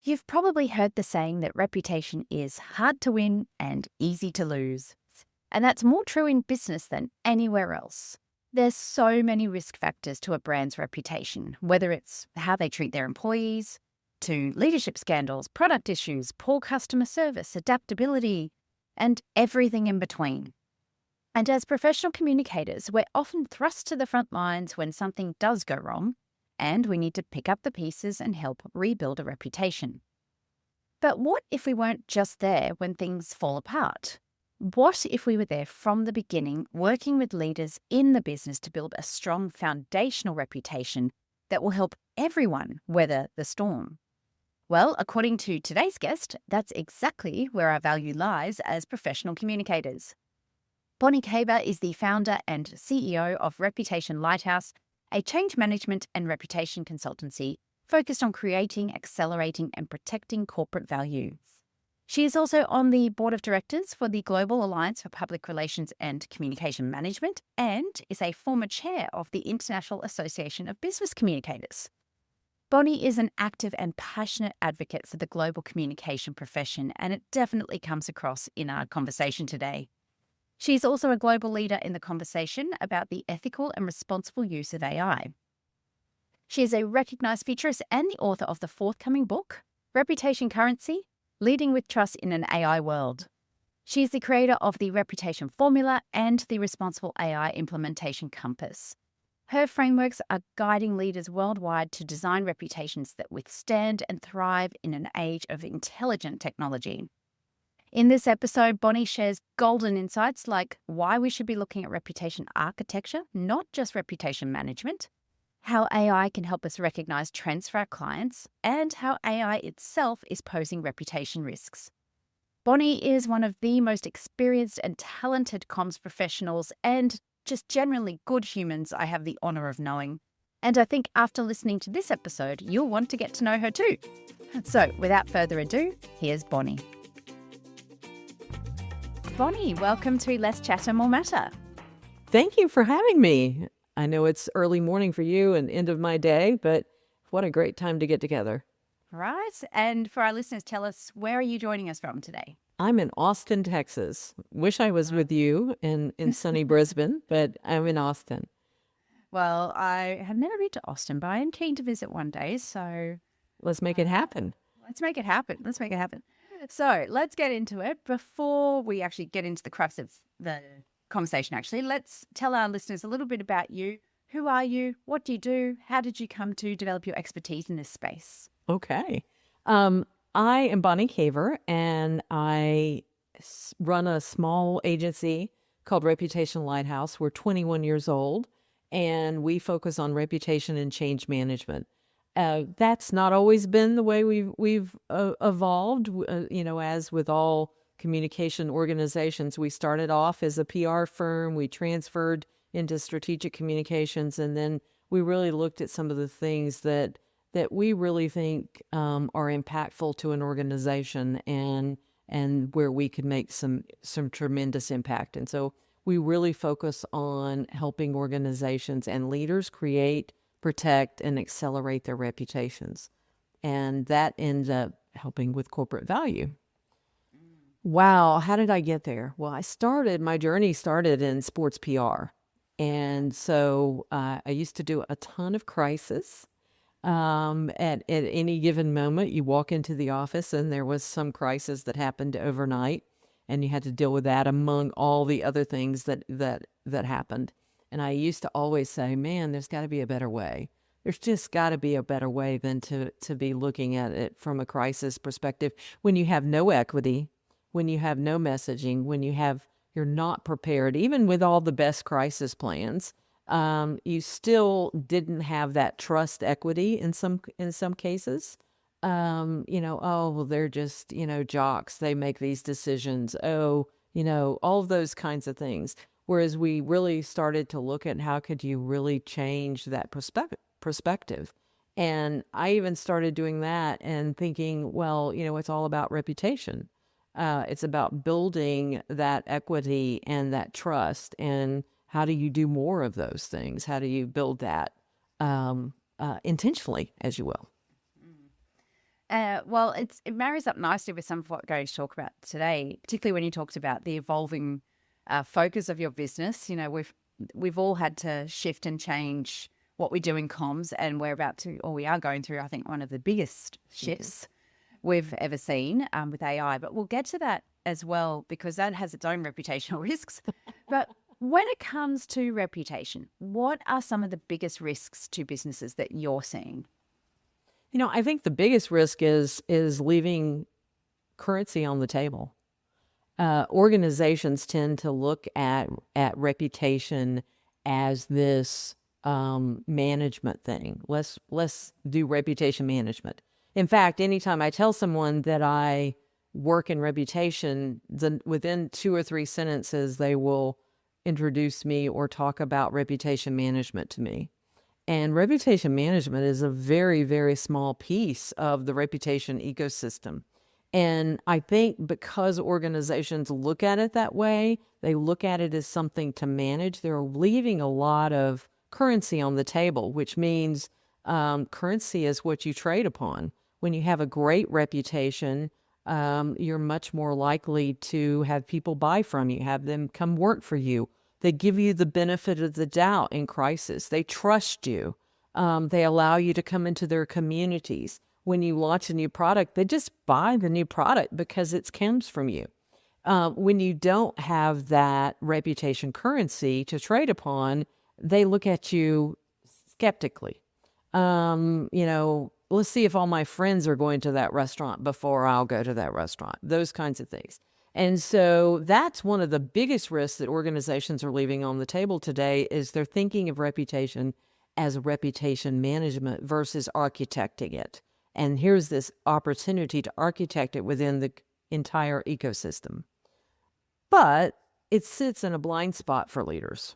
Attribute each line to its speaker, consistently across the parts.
Speaker 1: You've probably heard the saying that reputation is hard to win and easy to lose. And that's more true in business than anywhere else. There's so many risk factors to a brand's reputation, whether it's how they treat their employees, to leadership scandals, product issues, poor customer service, adaptability, and everything in between. And as professional communicators, we're often thrust to the front lines when something does go wrong, and we need to pick up the pieces and help rebuild a reputation. But what if we weren't just there when things fall apart? What if we were there from the beginning, working with leaders in the business to build a strong foundational reputation that will help everyone weather the storm? Well, according to today's guest, that's exactly where our value lies as professional communicators. Bonnie Caver is the founder and CEO of Reputation Lighthouse, a change management and reputation consultancy focused on creating, accelerating, and protecting corporate values. She is also on the board of directors for the Global Alliance for Public Relations and Communication Management and is a former chair of the International Association of Business Communicators. Bonnie is an active and passionate advocate for the global communication profession, and it definitely comes across in our conversation today. She's also a global leader in the conversation about the ethical and responsible use of AI. She is a recognized futurist and the author of the forthcoming book, Reputation Currency: Leading with Trust in an AI World. She is the creator of the Reputation Formula and the Responsible AI Implementation Compass. Her frameworks are guiding leaders worldwide to design reputations that withstand and thrive in an age of intelligent technology. In this episode, Bonnie shares golden insights like why we should be looking at reputation architecture, not just reputation management, how AI can help us recognize trends for our clients, and how AI itself is posing reputation risks. Bonnie is one of the most experienced and talented comms professionals and just generally good humans I have the honor of knowing. And I think after listening to this episode, you'll want to get to know her too. So without further ado, here's Bonnie. Bonnie, welcome to Less Chatter, More Matter.
Speaker 2: Thank you for having me. I know it's early morning for you and end of my day, but what a great time to get together.
Speaker 1: Right. And for our listeners, tell us, where are you joining us from today?
Speaker 2: I'm in Austin, Texas. Wish I was with you in sunny Brisbane, but I'm in Austin.
Speaker 1: Well, I have never been to Austin, but I am keen to visit one day. So
Speaker 2: Let's make it happen.
Speaker 1: let's make it happen. So let's get into it. Before we actually get into the crux of the conversation, let's tell our listeners a little bit about you. Who are you? What do you do? How did you come to develop your expertise in this space?
Speaker 2: Okay. I am Bonnie Caver, and I run a small agency called Reputation Lighthouse. We're 21 years old, and we focus on reputation and change management. That's not always been the way we've evolved. As with all communication organizations, we started off as a PR firm. We transferred into strategic communications, and then we really looked at some of the things that we really think are impactful to an organization and where we could make some tremendous impact. And so we really focus on helping organizations and leaders create, protect, and accelerate their reputations. And that ends up helping with corporate value. Wow, how did I get there? Well, my journey started in sports PR. And so I used to do a ton of crisis. At any given moment, you walk into the office and there was some crisis that happened overnight, and you had to deal with that among all the other things that happened. And I used to always say, man, there's got to be a better way. There's just got to be a better way than to be looking at it from a crisis perspective when you have no equity, when you have no messaging, when you're not prepared, even with all the best crisis plans. You still didn't have that trust equity in some cases. Well, they're just, jocks. They make these decisions. All of those kinds of things. Whereas we really started to look at how could you really change that perspective. And I even started doing that and thinking, well, it's all about reputation. It's about building that equity and that trust. And how do you do more of those things? How do you build that intentionally, as you will?
Speaker 1: Well, it marries up nicely with some of what we're going to talk about today, particularly when you talked about the evolving focus of your business. You know, we've all had to shift and change what we do in comms, and we're about to, or we are going through, I think, one of the biggest shifts we've ever seen with AI. But we'll get to that as well because that has its own reputational risks. But when it comes to reputation, what are some of the biggest risks to businesses that you're seeing?
Speaker 2: I think the biggest risk is leaving currency on the table. Organizations tend to look at reputation as this management thing. Let's do reputation management. In fact, anytime I tell someone that I work in reputation, within 2 or 3 sentences, they will introduce me or talk about reputation management to me. And reputation management is a very, very small piece of the reputation ecosystem. And I think because organizations look at it that way, they look at it as something to manage, they're leaving a lot of currency on the table, which means currency is what you trade upon. When you have a great reputation, you're much more likely to have people buy from you, have them come work for you. They give you the benefit of the doubt in crisis. They trust you. They allow you to come into their communities. When you launch a new product, they just buy the new product because it comes from you. When you don't have that reputation currency to trade upon, they look at you skeptically. Let's see if all my friends are going to that restaurant before I'll go to that restaurant, those kinds of things. And so that's one of the biggest risks that organizations are leaving on the table today is they're thinking of reputation as reputation management versus architecting it. And here's this opportunity to architect it within the entire ecosystem. But it sits in a blind spot for leaders.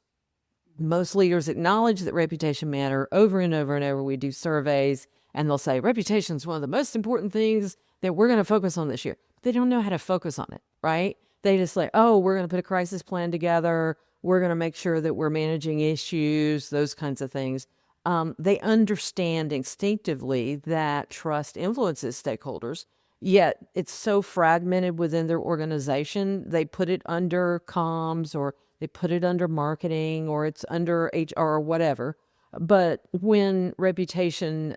Speaker 2: Most leaders acknowledge that reputation matter over and over and over. We do surveys and they'll say reputation is one of the most important things that we're going to focus on this year. They don't know how to focus on it, right? They just like, oh, we're going to put a crisis plan together. We're going to make sure that we're managing issues, those kinds of things. They understand instinctively that trust influences stakeholders, yet it's so fragmented within their organization. They put it under comms or they put it under marketing or it's under HR or whatever. But when reputation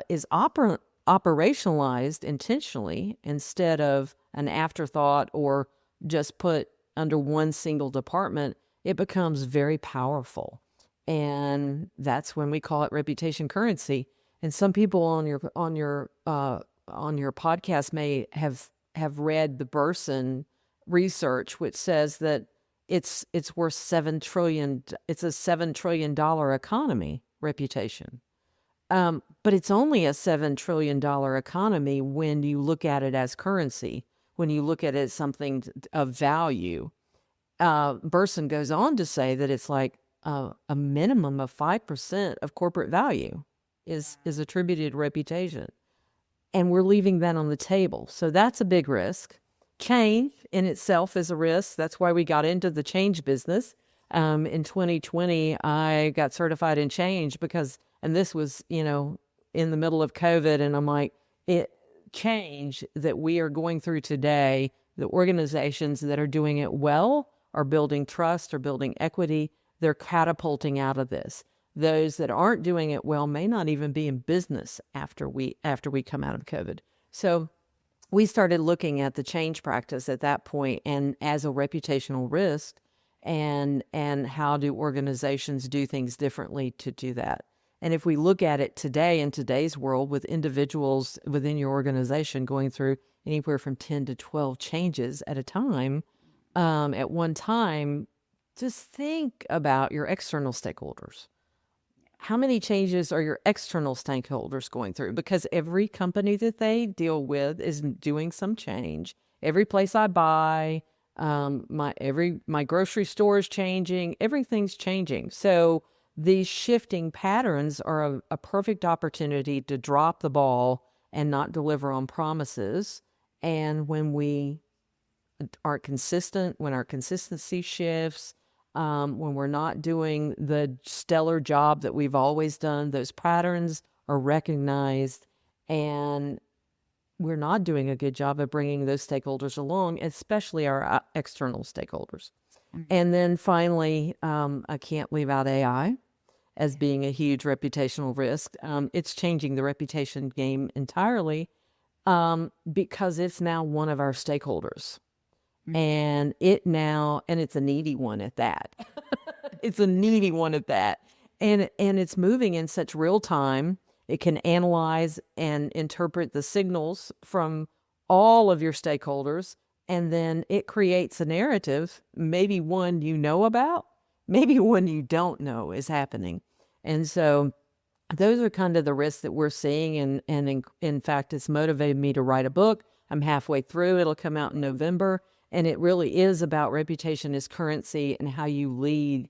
Speaker 2: is operationalized intentionally instead of an afterthought or just put under one single department, it becomes very powerful. And that's when we call it reputation currency. And some people on your podcast may have read the Burson research, which says that it's worth $7 trillion. It's a $7 trillion economy, reputation. But it's only a $7 trillion economy when you look at it as currency, when you look at it as something of value. Burson goes on to say that it's like a minimum of 5% of corporate value is attributed to reputation. And we're leaving that on the table. So that's a big risk. Change in itself is a risk. That's why we got into the change business. In 2020, I got certified in change because, and this was, in the middle of COVID. And I'm like, change that we are going through today, the organizations that are doing it well are building trust, are building equity. They're catapulting out of this. Those that aren't doing it well may not even be in business after we come out of COVID. So we started looking at the change practice at that point and as a reputational risk and how do organizations do things differently to do that. And if we look at it today in today's world with individuals within your organization going through anywhere from 10 to 12 changes at a time, at one time, just think about your external stakeholders. How many changes are your external stakeholders going through? Because every company that they deal with is doing some change. Every place I buy, my grocery store is changing. Everything's changing. So these shifting patterns are a perfect opportunity to drop the ball and not deliver on promises. And when we are consistent, when our consistency shifts, when we're not doing the stellar job that we've always done, those patterns are recognized and we're not doing a good job of bringing those stakeholders along, especially our external stakeholders. And then finally, I can't leave out AI as being a huge reputational risk. It's changing the reputation game entirely, because it's now one of our stakeholders. And it's a needy one at that. It's a needy one at that. And it's moving in such real time. It can analyze and interpret the signals from all of your stakeholders, and then it creates a narrative, maybe one you know about, maybe one you don't know is happening. And so those are kind of the risks that we're seeing. And in fact, it's motivated me to write a book. I'm halfway through. It'll come out in November. And it really is about reputation as currency and how you lead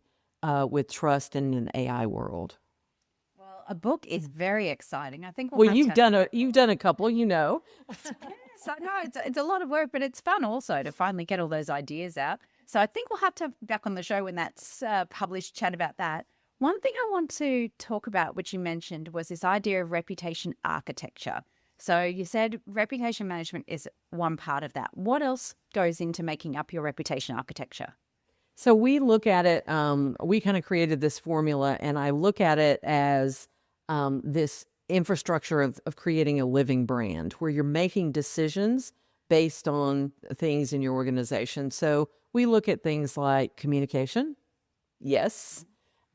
Speaker 2: with trust in an AI world.
Speaker 1: Well, a book is very exciting. I think we'll
Speaker 2: Well,
Speaker 1: have
Speaker 2: you've done a couple, you know.
Speaker 1: So no, it's a lot of work, but it's fun also to finally get all those ideas out. So I think we'll have to have you back on the show when that's published, chat about that. One thing I want to talk about, which you mentioned, was this idea of reputation architecture. So you said reputation management is one part of that. What else goes into making up your reputation architecture?
Speaker 2: So we look at it, we kind of created this formula, and I look at it as this infrastructure of creating a living brand where you're making decisions based on things in your organization. So we look at things like communication. Yes.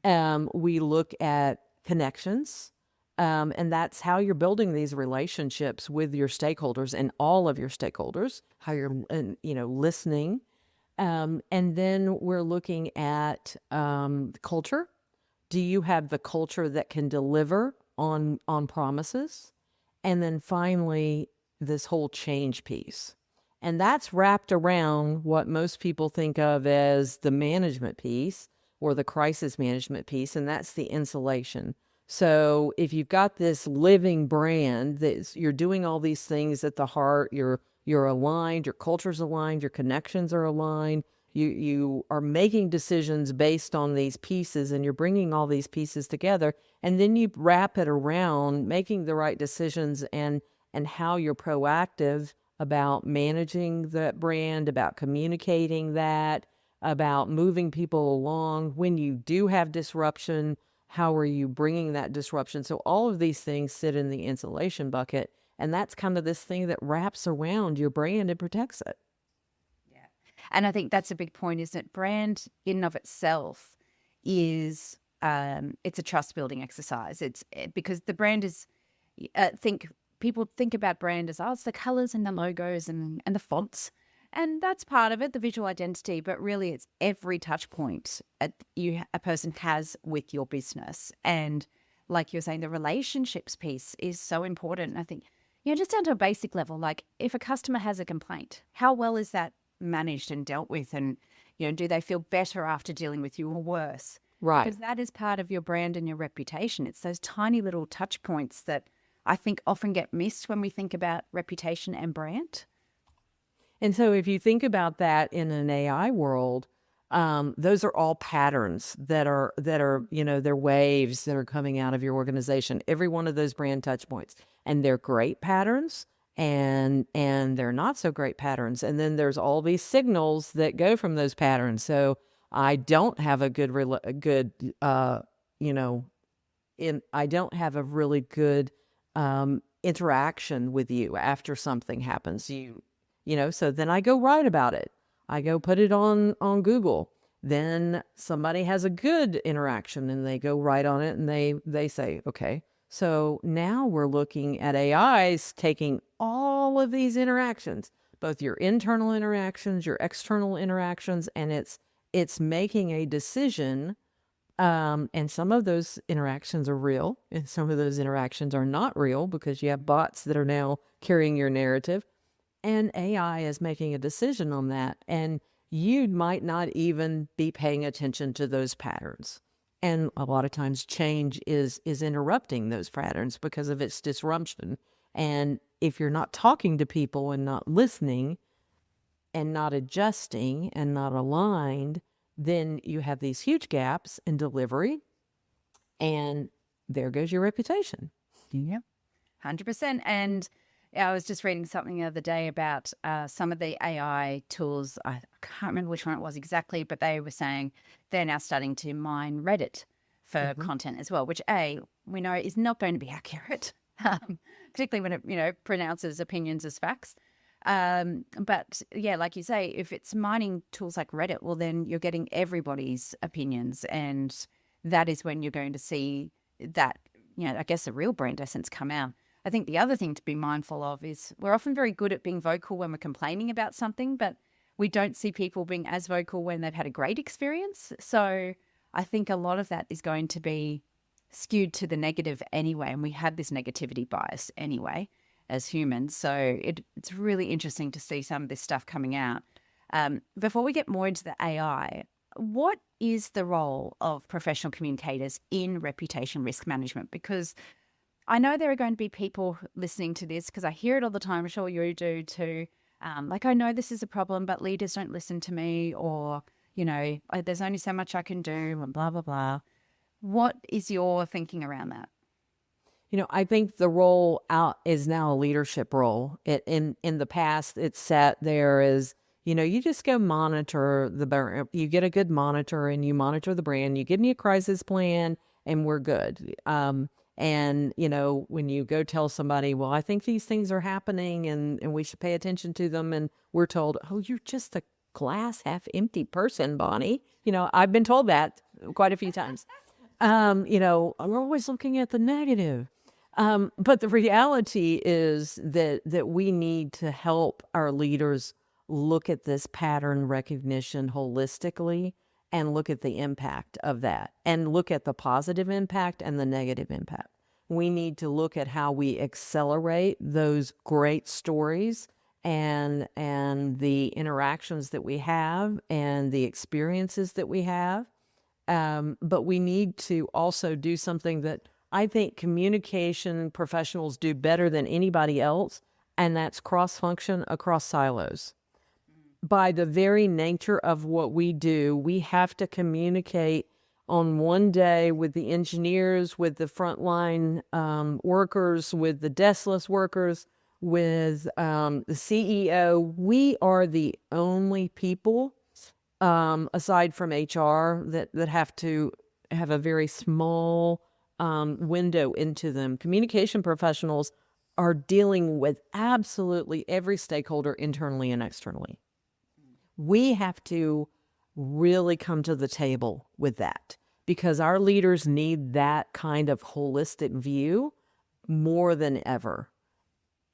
Speaker 2: We look at connections. And that's how you're building these relationships with your stakeholders and all of your stakeholders, how you're, listening. And then we're looking at culture. Do you have the culture that can deliver on promises? And then finally, this whole change piece. And that's wrapped around what most people think of as the management piece or the crisis management piece, and that's the insulation. So if you've got this living brand that you're doing all these things at the heart, you're aligned, your culture's aligned, your connections are aligned, you are making decisions based on these pieces, and you're bringing all these pieces together, and then you wrap it around making the right decisions and how you're proactive about managing that brand, about communicating that, about moving people along. When you do have disruption, how are you bringing that disruption? So all of these things sit in the insulation bucket, and that's kind of this thing that wraps around your brand and protects it.
Speaker 1: Yeah. And I think that's a big point, isn't it? Brand in and of itself is it's a trust building exercise. Because the brand is people think about brand as it's the colors and the logos and the fonts. And that's part of it, the visual identity, but really it's every touch point a person has with your business. And like you're saying, the relationships piece is so important. I think, just down to a basic level, like if a customer has a complaint, how well is that managed and dealt with? And, do they feel better after dealing with you or worse?
Speaker 2: Right.
Speaker 1: Because that is part of your brand and your reputation. It's those tiny little touch points that I think often get missed when we think about reputation and brand.
Speaker 2: And so if you think about that in an AI world, those are all patterns that are, they're waves that are coming out of your organization, every one of those brand touch points. And they're great patterns and they're not so great patterns. And then there's all these signals that go from those patterns. So I don't have I don't have a really good interaction with you after something happens. So then I go write about it. I go put it on Google. Then somebody has a good interaction and they go write on it and they say, okay, so now we're looking at AIs taking all of these interactions, both your internal interactions, your external interactions, and it's making a decision. And some of those interactions are real and some of those interactions are not real because you have bots that are now carrying your narrative. And AI is making a decision on that. And you might not even be paying attention to those patterns. And a lot of times change is interrupting those patterns because of its disruption. And if you're not talking to people and not listening and not adjusting and not aligned, then you have these huge gaps in delivery. And there goes your reputation.
Speaker 1: Yeah, 100%. And Yeah, I was just reading something the other day about some of the AI tools. I can't remember which one it was exactly, but they were saying they're now starting to mine Reddit for
Speaker 2: Mhm.
Speaker 1: content as well, which we know is not going to be accurate, particularly when it pronounces opinions as facts. But yeah, like you say, if it's mining tools like Reddit, well, then you're getting everybody's opinions, and that is when you're going to see that, I guess the real brand essence come out. I think the other thing to be mindful of is we're often very good at being vocal when we're complaining about something, but we don't see people being as vocal when they've had a great experience. So I think a lot of that is going to be skewed to the negative anyway. And we have this negativity bias anyway as humans. So it's really interesting to see some of this stuff coming out. Before we get more into the AI, what is the role of professional communicators in reputation risk management? Because I know there are going to be people listening to this because I hear it all the time. I'm sure you do too. Like, I know this is a problem, but leaders don't listen to me, or, there's only so much I can do, and blah, blah, blah. What is your thinking around that?
Speaker 2: I think the role out is now a leadership role. In the past, it's sat there as, you just go monitor the brand. You get a good monitor and you monitor the brand. You give me a crisis plan and we're good. And when you go tell somebody, well, I think these things are happening and we should pay attention to them, and we're told, oh, you're just a glass half empty person, Bonnie. I've been told that quite a few times. We're always looking at the negative. But the reality is that we need to help our leaders look at this pattern recognition holistically and look at the impact of that and look at the positive impact and the negative impact. We need to look at how we accelerate those great stories and the interactions that we have and the experiences that we have. But we need to also do something that I think communication professionals do better than anybody else, and that's cross-function across silos. By the very nature of what we do, we have to communicate on one day with the engineers, with the frontline workers, with the deskless workers, with the CEO. We are the only people, aside from HR, that have to have a very small window into them. Communication professionals are dealing with absolutely every stakeholder internally and externally. We have to really come to the table with that because our leaders need that kind of holistic view more than ever.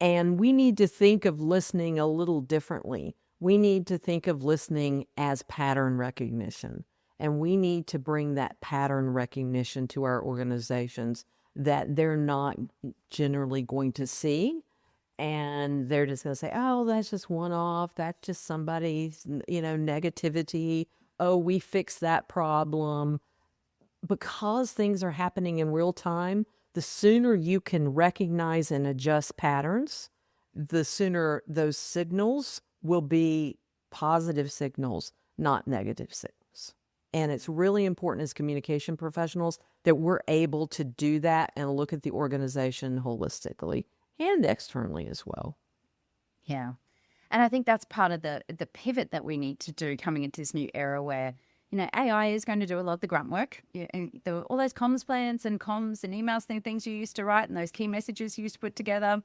Speaker 2: And we need to think of listening a little differently. We need to think of listening as pattern recognition. And we need to bring that pattern recognition to our organizations that they're not generally going to see. And they're just going to say, oh, that's just one off. That's just somebody's, negativity. Oh, we fixed that problem. Because things are happening in real time, the sooner you can recognize and adjust patterns, the sooner those signals will be positive signals, not negative signals. And it's really important as communication professionals that we're able to do that and look at the organization holistically and externally as well.
Speaker 1: Yeah. And I think that's part of the pivot that we need to do coming into this new era where, AI is going to do a lot of the grunt work. And all those comms plans and comms and emails and things you used to write and those key messages you used to put together.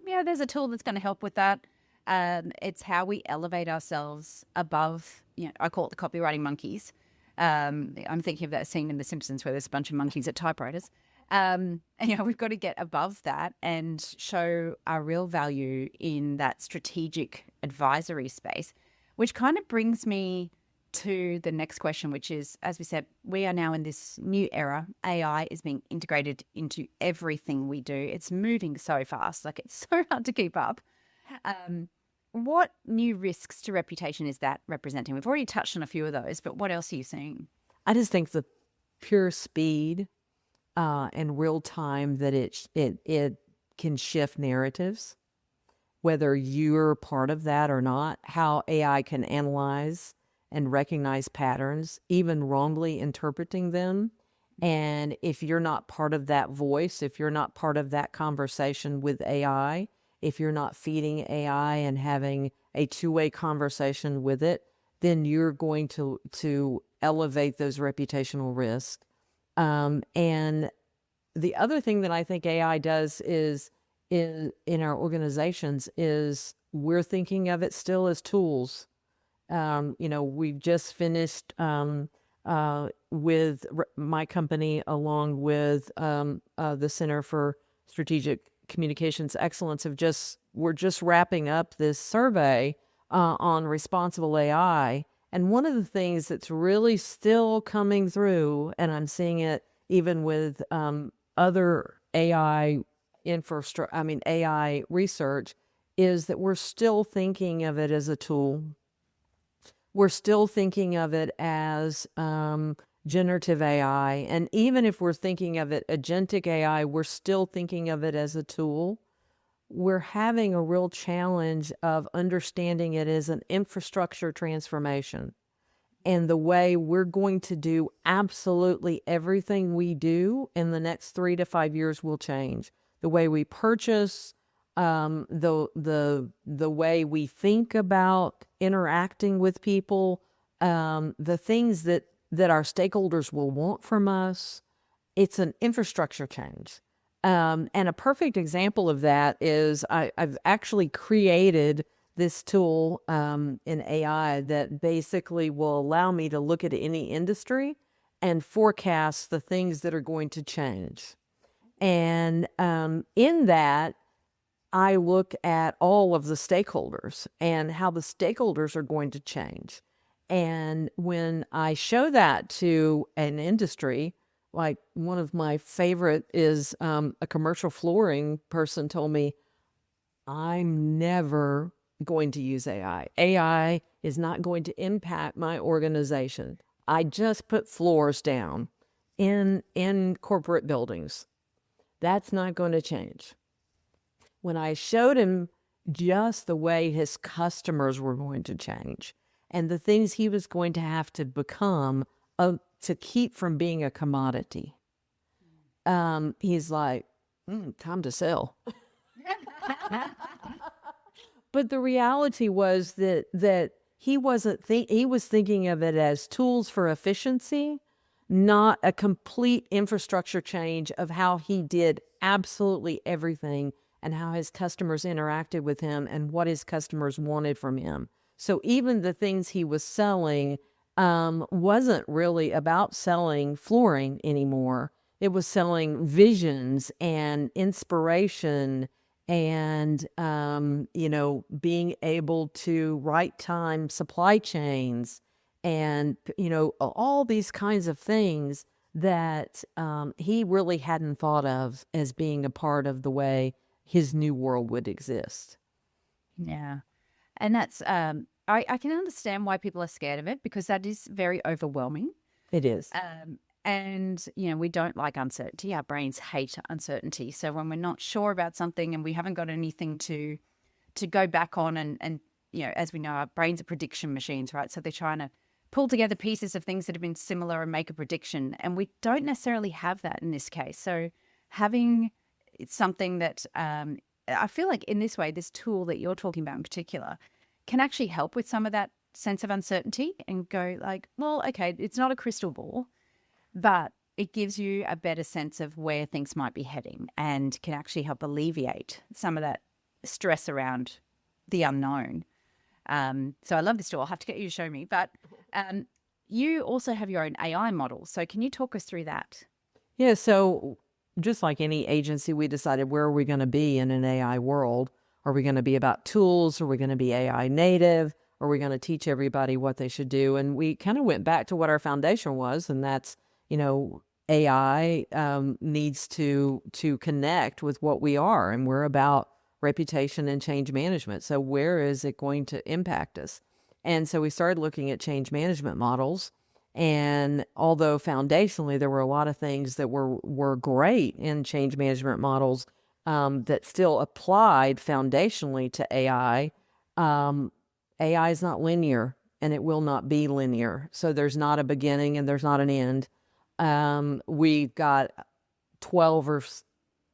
Speaker 1: There's a tool that's going to help with that. It's how we elevate ourselves above, I call it the copywriting monkeys. I'm thinking of that scene in The Simpsons where there's a bunch of monkeys at typewriters. And, we've got to get above that and show our real value in that strategic advisory space, which kind of brings me to the next question, which is, as we said, we are now in this new era. AI is being integrated into everything we do. It's moving so fast, like it's so hard to keep up. What new risks to reputation is that representing? We've already touched on a few of those, but what else are you seeing?
Speaker 2: I just think the pure speed and real time that it can shift narratives, whether you're part of that or not, how AI can analyze and recognize patterns, even wrongly interpreting them. And if you're not part of that voice, if you're not part of that conversation with AI, if you're not feeding AI and having a two-way conversation with it, then you're going to elevate those reputational risks. And the other thing that I think AI does is in our organizations is we're thinking of it still as tools. We've just finished with my company, along with the Center for Strategic Communications Excellence, we're just wrapping up this survey on responsible AI. And one of the things that's really still coming through, and I'm seeing it even with other AI AI research, is that we're still thinking of it as a tool. We're still thinking of it as generative AI. And even if we're thinking of it agentic AI, we're still thinking of it as a tool. We're having a real challenge of understanding it as an infrastructure transformation. And the way we're going to do absolutely everything we do in the next 3 to 5 years will change. The way we purchase, the way we think about interacting with people, the things that our stakeholders will want from us. It's an infrastructure change. And a perfect example of that is I've actually created this tool in AI that basically will allow me to look at any industry and forecast the things that are going to change. And in that, I look at all of the stakeholders and how the stakeholders are going to change. And when I show that to an industry, like one of my favorite is a commercial flooring person told me, I'm never going to use AI. AI is not going to impact my organization. I just put floors down in corporate buildings. That's not going to change. When I showed him just the way his customers were going to change and the things he was going to have to become to keep from being a commodity, he's like, time to sell. But the reality was that he was thinking of it as tools for efficiency, not a complete infrastructure change of how he did absolutely everything and how his customers interacted with him and what his customers wanted from him. So even the things he was selling wasn't really about selling flooring anymore. It was selling visions and inspiration and, being able to right time supply chains and, all these kinds of things that he really hadn't thought of as being a part of the way his new world would exist.
Speaker 1: Yeah. And that's, I can understand why people are scared of it, because that is very overwhelming.
Speaker 2: It is.
Speaker 1: And, we don't like uncertainty. Our brains hate uncertainty. So when we're not sure about something and we haven't got anything to go back on and, as we know, our brains are prediction machines, right? So they're trying to pull together pieces of things that have been similar and make a prediction. And we don't necessarily have that in this case. So having something that I feel like in this way, this tool that you're talking about in particular can actually help with some of that sense of uncertainty and go like, well, okay, it's not a crystal ball, but it gives you a better sense of where things might be heading and can actually help alleviate some of that stress around the unknown. So I love this tool. I'll have to get you to show me. But you also have your own AI model. So can you talk us through that?
Speaker 2: Yeah, so just like any agency, we decided, where are we going to be in an AI world? Are we going to be about tools? Are we going to be AI native? Are we going to teach everybody what they should do? And we kind of went back to what our foundation was, and that's, AI needs to connect with what we are, and we're about reputation and change management. So where is it going to impact us? And so we started looking at change management models. And although foundationally there were a lot of things that were great in change management models that still applied foundationally to AI, AI is not linear and it will not be linear. So there's not a beginning and there's not an end. We've got 12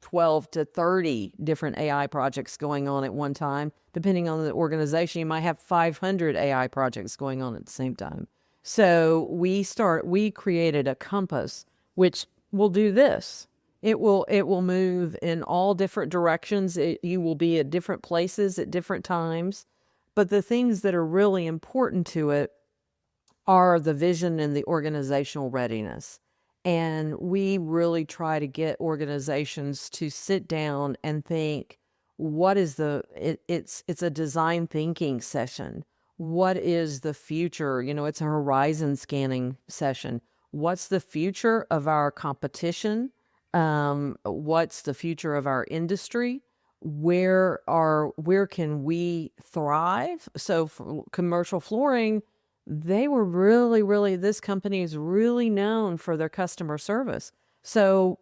Speaker 2: 12 to 30 different AI projects going on at one time. Depending on the organization, you might have 500 AI projects going on at the same time. So we created a compass which will do this. It will move in all different directions. You will be at different places at different times. But the things that are really important to it are the vision and the organizational readiness. And we really try to get organizations to sit down and think, what is it's a design thinking session. What is the future? It's a horizon scanning session. What's the future of our competition? What's the future of our industry? Where can we thrive? So for commercial flooring, they were really, this company is really known for their customer service. So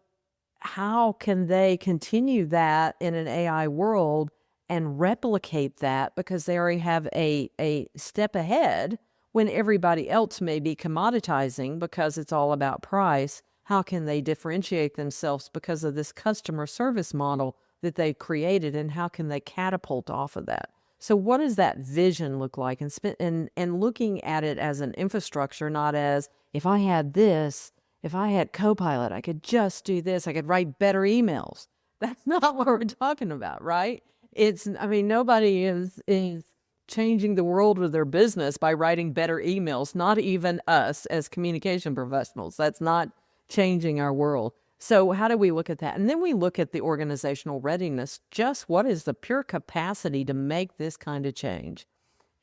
Speaker 2: how can they continue that in an AI world and replicate that, because they already have a step ahead when everybody else may be commoditizing because it's all about price? How can they differentiate themselves because of this customer service model that they created, and how can they catapult off of that? So what does that vision look like? And looking at it as an infrastructure, not as, if I had this, if I had Copilot, I could just do this. I could write better emails. That's not what we're talking about, right? Nobody is changing the world with their business by writing better emails, not even us as communication professionals. That's not changing our world. So how do we look at that? And then we look at the organizational readiness. Just what is the pure capacity to make this kind of change?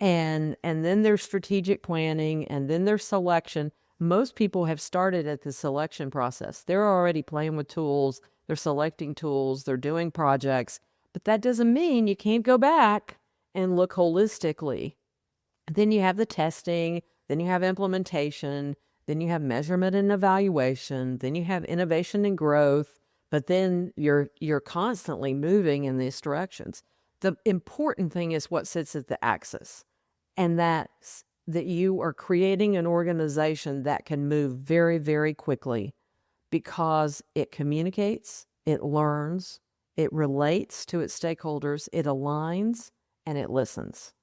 Speaker 2: And then there's strategic planning, and then there's selection. Most people have started at the selection process. They're already playing with tools. They're selecting tools. They're doing projects. But that doesn't mean you can't go back and look holistically. Then you have the testing. Then you have implementation. Then you have measurement and evaluation. Then you have innovation and growth. But then you're constantly moving in these directions. The important thing is what sits at the axis, and that's that you are creating an organization that can move very, very quickly because it communicates, it learns, it relates to its stakeholders, it aligns, and it listens.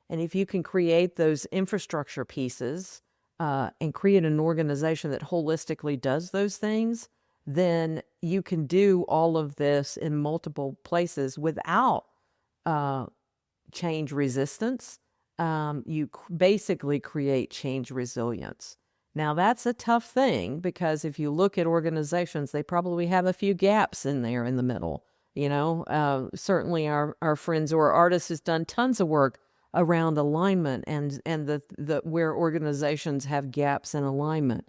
Speaker 2: And if you can create those infrastructure pieces and create an organization that holistically does those things, then you can do all of this in multiple places without change resistance. You basically create change resilience. Now, that's a tough thing, because if you look at organizations, they probably have a few gaps in there in the middle. Certainly our friends or artists has done tons of work around alignment and the where organizations have gaps in alignment.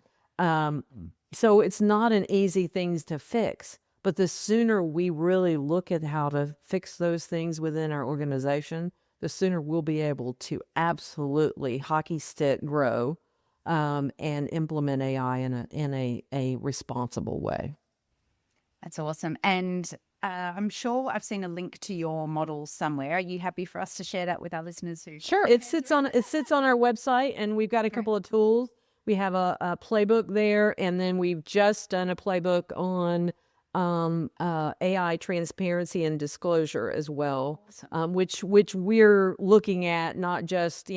Speaker 2: So it's not an easy thing to fix, but the sooner we really look at how to fix those things within our organization, the sooner we'll be able to absolutely hockey stick grow and implement AI in a responsible way.
Speaker 1: That's awesome. And I'm sure I've seen a link to your model somewhere. Are you happy for us to share that with our listeners?
Speaker 2: Sure. It sits on our website, and we've got a couple of tools. We have a playbook there, and then we've just done a playbook on AI transparency and disclosure as well, which we're looking at, not just,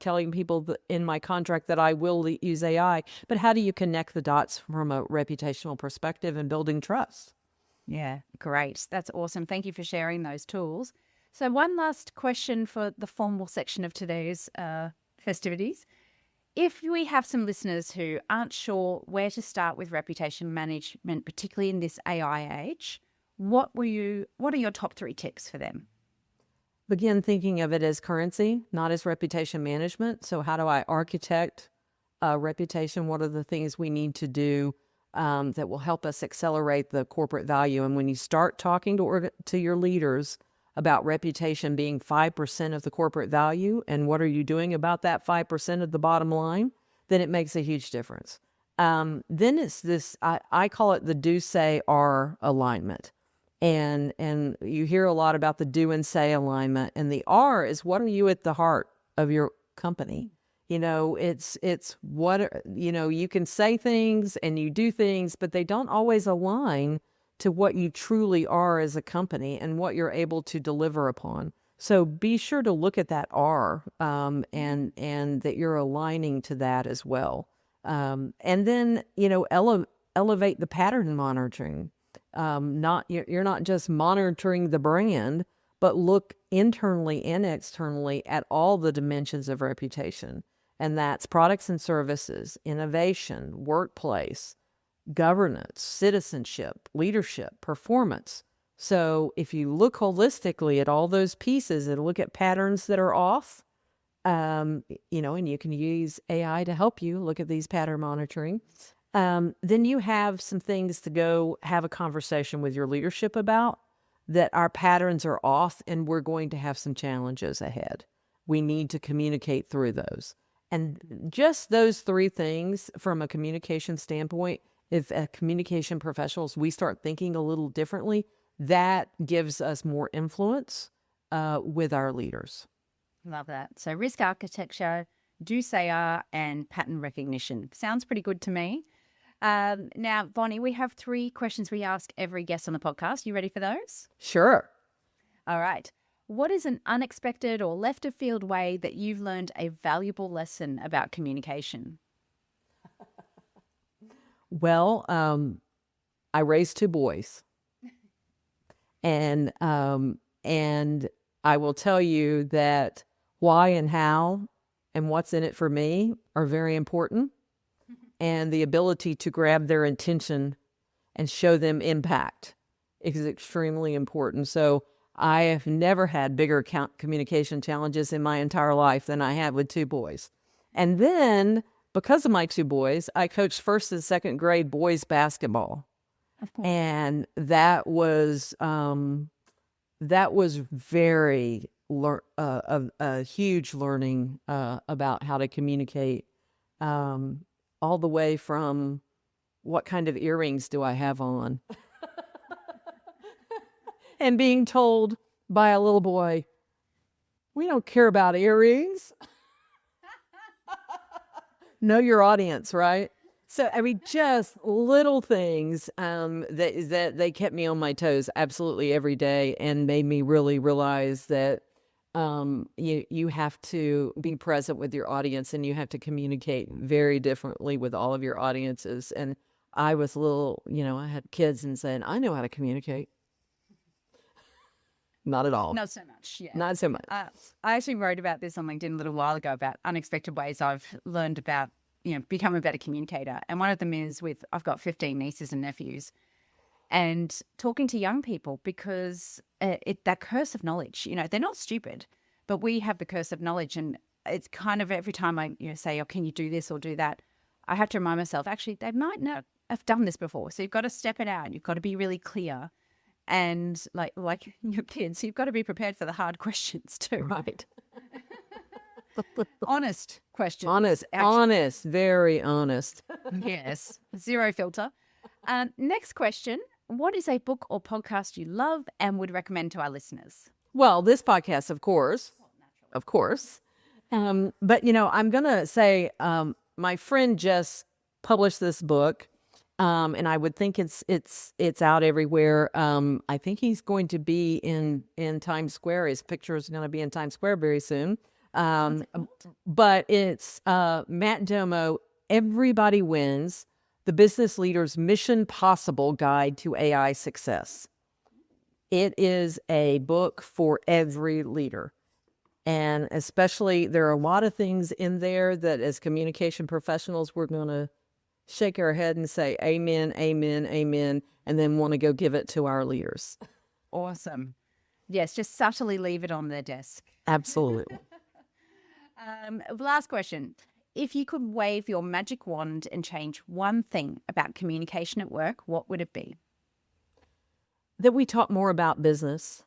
Speaker 2: telling people in my contract that I will use AI, but how do you connect the dots from a reputational perspective and building trust?
Speaker 1: Yeah, great. That's awesome. Thank you for sharing those tools. So one last question for the formal section of today's festivities. If we have some listeners who aren't sure where to start with reputation management, particularly in this AI age, what are your top 3 tips for them?
Speaker 2: Begin thinking of it as currency, not as reputation management. So how do I architect reputation? What are the things we need to do that will help us accelerate the corporate value? And when you start talking to your leaders about reputation being 5% of the corporate value, and what are you doing about that 5% of the bottom line, then it makes a huge difference. Then it's this, I call it the do, say, are alignment. And you hear a lot about the do and say alignment, and the R is, what are you at the heart of your company? It's what, you can say things and you do things, but they don't always align to what you truly are as a company and what you're able to deliver upon. So be sure to look at that R, and that you're aligning to that as well. And then, elevate the pattern monitoring. You're not just monitoring the brand, but look internally and externally at all the dimensions of reputation. And that's products and services, innovation, workplace, governance, citizenship, leadership, performance. So if you look holistically at all those pieces and look at patterns that are off, and you can use AI to help you look at these pattern monitoring, then you have some things to go have a conversation with your leadership about, that our patterns are off and we're going to have some challenges ahead. We need to communicate through those. And just those three things from a communication standpoint, if communication professionals, we start thinking a little differently, that gives us more influence with our leaders.
Speaker 1: Love that. So risk architecture, do say R, and pattern recognition. Sounds pretty good to me. Now, Bonnie, we have 3 questions we ask every guest on the podcast. You ready for those?
Speaker 2: Sure.
Speaker 1: All right. What is an unexpected or left of field way that you've learned a valuable lesson about communication?
Speaker 2: Well, I raised 2 boys, and I will tell you that why and how and what's in it for me are very important, and the ability to grab their attention and show them impact is extremely important. So I have never had bigger communication challenges in my entire life than I had with 2 boys. And then, because of my 2 boys, I coached first and second grade boys basketball.
Speaker 1: Of course.
Speaker 2: And that was very a huge learning about how to communicate, all the way from what kind of earrings do I have on, and being told by a little boy, we don't care about earrings. Know your audience, right? So, I mean, just little things that they kept me on my toes absolutely every day, and made me really realize that you have to be present with your audience, and you have to communicate very differently with all of your audiences. And I was little, I had kids and saying, I know how to communicate. Not at all.
Speaker 1: Not so much, yeah.
Speaker 2: Not so much.
Speaker 1: I actually wrote about this on LinkedIn a little while ago about unexpected ways I've learned about, become a better communicator. And one of them is I've got 15 nieces and nephews, and talking to young people, because that curse of knowledge, they're not stupid, but we have the curse of knowledge. And it's kind of every time I say, oh, can you do this or do that? I have to remind myself, actually, they might not have done this before. So you've got to step it out. You've got to be really clear. And like your kids, you've got to be prepared for the hard questions too.
Speaker 2: Right.
Speaker 1: Honest questions.
Speaker 2: Honest, very honest.
Speaker 1: Yes. 0 filter. Next question. What is a book or podcast you love and would recommend to our listeners?
Speaker 2: Well, this podcast, of course. But, I'm going to say my friend just published this book. And I would think it's out everywhere. I think he's going to be in Times Square. His picture is going to be in Times Square very soon. But it's Matt Domo, Everybody Wins, The Business Leader's Mission Possible Guide to AI Success. It is a book for every leader. And especially, there are a lot of things in there that as communication professionals, we're going to shake our head and say, amen, amen, amen, and then want to go give it to our leaders.
Speaker 1: Awesome. Yes, just subtly leave it on their desk.
Speaker 2: Absolutely.
Speaker 1: Last question. If you could wave your magic wand and change one thing about communication at work, what would it be?
Speaker 2: That we talk more about business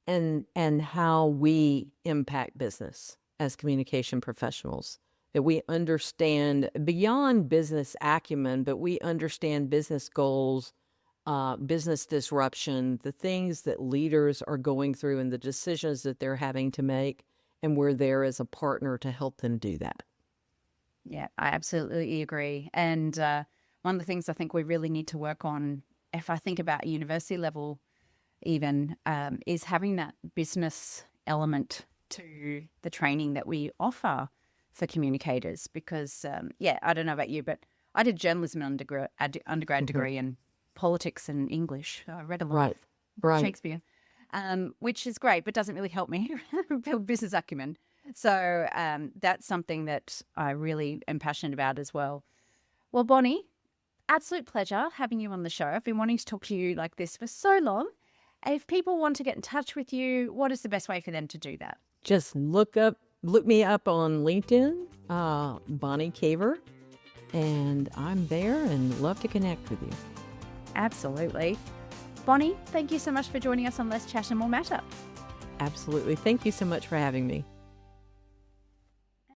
Speaker 2: and how we impact business as communication professionals. That we understand beyond business acumen, but we understand business goals, business disruption, the things that leaders are going through and the decisions that they're having to make, and we're there as a partner to help them do that.
Speaker 1: Yeah, I absolutely agree. And one of the things I think we really need to work on if I think about university level, even is having that business element to the training that we offer for communicators. Because, I don't know about you, but I did journalism undergrad degree and politics and English. So I read a lot of Shakespeare, which is great, but doesn't really help me build business acumen. So that's something that I really am passionate about as well. Well, Bonnie, absolute pleasure having you on the show. I've been wanting to talk to you like this for so long. If people want to get in touch with you, what is the best way for them to do that?
Speaker 2: Just look me up on LinkedIn, Bonnie Caver, and I'm there and love to connect with you.
Speaker 1: Absolutely. Bonnie, thank you so much for joining us on Let's Chat and More Matter.
Speaker 2: Absolutely. Thank you so much for having me.